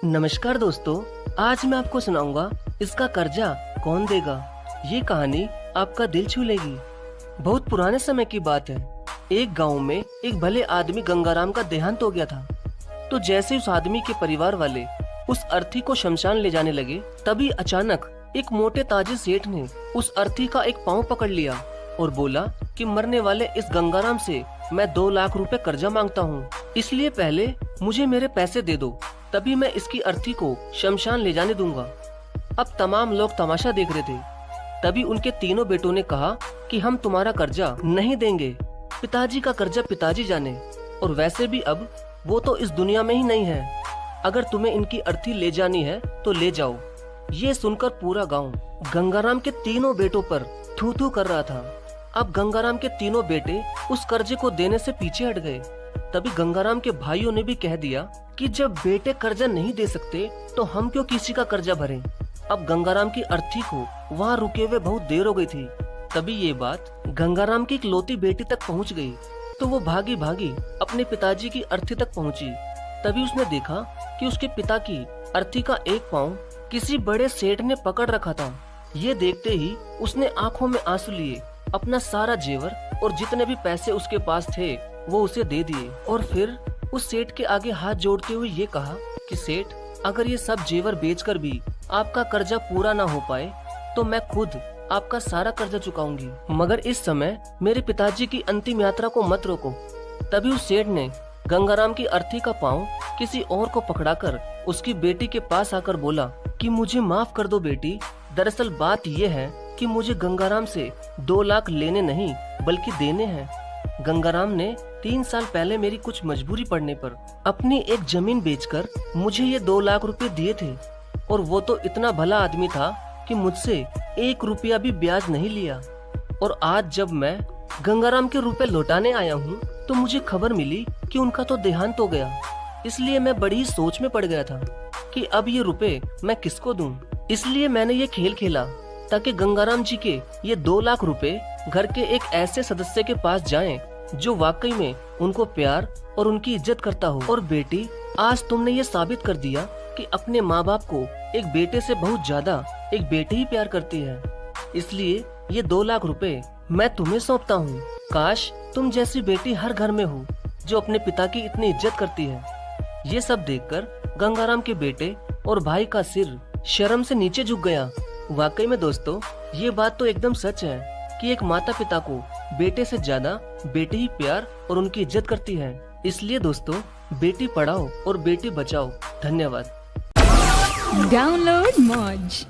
नमस्कार दोस्तों, आज मैं आपको सुनाऊंगा इसका कर्जा कौन देगा। ये कहानी आपका दिल छू लेगी। बहुत पुराने समय की बात है। एक गांव में एक भले आदमी गंगाराम का देहांत हो गया था। तो जैसे उस आदमी के परिवार वाले उस अर्थी को शमशान ले जाने लगे, तभी अचानक एक मोटे ताजे सेठ ने उस अर्थी का एक पाँव पकड़ लिया और बोला कि मरने वाले इस गंगाराम से मैं 2 लाख रुपए कर्जा मांगता हूँ, इसलिए पहले मुझे मेरे पैसे दे दो, तभी मैं इसकी अर्थी को शमशान ले जाने दूंगा। अब तमाम लोग तमाशा देख रहे थे। तभी उनके तीनों बेटों ने कहा कि हम तुम्हारा कर्जा नहीं देंगे, पिताजी का कर्जा पिताजी जाने, और वैसे भी अब वो तो इस दुनिया में ही नहीं है। अगर तुम्हें इनकी अर्थी ले जानी है तो ले जाओ। ये सुनकर पूरा गांव गंगाराम के तीनों बेटों पर थू थू कर रहा था। अब गंगाराम के तीनों बेटे उस कर्जे को देने से पीछे हट गए। तभी गंगाराम के भाइयों ने भी कह दिया कि जब बेटे कर्जा नहीं दे सकते तो हम क्यों किसी का कर्जा भरें। अब गंगाराम की अर्थी को वहाँ रुके हुए बहुत देर हो गई थी। तभी ये बात गंगाराम की इकलौती बेटी तक पहुँच गई, तो वो भागी भागी अपने पिताजी की अर्थी तक पहुँची। तभी उसने देखा कि उसके पिता की अर्थी का एक पाँव किसी बड़े सेठ ने पकड़ रखा था। ये देखते ही उसने आंखों में आंसू लिए, अपना सारा जेवर और जितने भी पैसे उसके पास थे वो उसे दे दिए, और फिर उस सेठ के आगे हाथ जोड़ते हुए ये कहा कि सेठ, अगर ये सब जेवर बेचकर भी आपका कर्जा पूरा ना हो पाए तो मैं खुद आपका सारा कर्जा चुकाऊंगी, मगर इस समय मेरे पिताजी की अंतिम यात्रा को मत रोको। तभी उस सेठ ने गंगाराम की अर्थी का पाँव किसी और को पकड़ाकर उसकी बेटी के पास आकर बोला कि मुझे माफ कर दो बेटी, दरअसल बात ये है कि मुझे गंगाराम से 2 लाख लेने नहीं बल्कि देने हैं। गंगाराम ने 3 साल पहले मेरी कुछ मजबूरी पड़ने पर अपनी एक जमीन बेचकर मुझे ये 2 लाख रुपए दिए थे, और वो तो इतना भला आदमी था कि मुझसे 1 रुपया भी ब्याज नहीं लिया। और आज जब मैं गंगाराम के रुपए लौटाने आया हूँ तो मुझे खबर मिली कि उनका तो देहांत हो गया। इसलिए मैं बड़ी सोच में पड़ गया था कि अब ये रुपए मैं किसको दूं। इसलिए मैंने ये खेल खेला ताकि गंगाराम जी के ये 2 लाख रुपए घर के एक ऐसे सदस्य के पास जाएं जो वाकई में उनको प्यार और उनकी इज्जत करता हो। और बेटी, आज तुमने ये साबित कर दिया कि अपने माँ बाप को एक बेटे से बहुत ज्यादा एक बेटी ही प्यार करती है। इसलिए ये 2 लाख रुपए मैं तुम्हें सौंपता हूँ। काश तुम जैसी बेटी हर घर में हो जो अपने पिता की इतनी इज्जत करती है। ये सब देखकर गंगाराम के बेटे और भाई का सिर शर्म से नीचे झुक गया। वाकई में दोस्तों, ये बात तो एकदम सच है कि एक माता पिता को बेटे से ज्यादा बेटी ही प्यार और उनकी इज्जत करती है। इसलिए दोस्तों, बेटी पढ़ाओ और बेटी बचाओ। धन्यवाद। डाउनलोड मौज।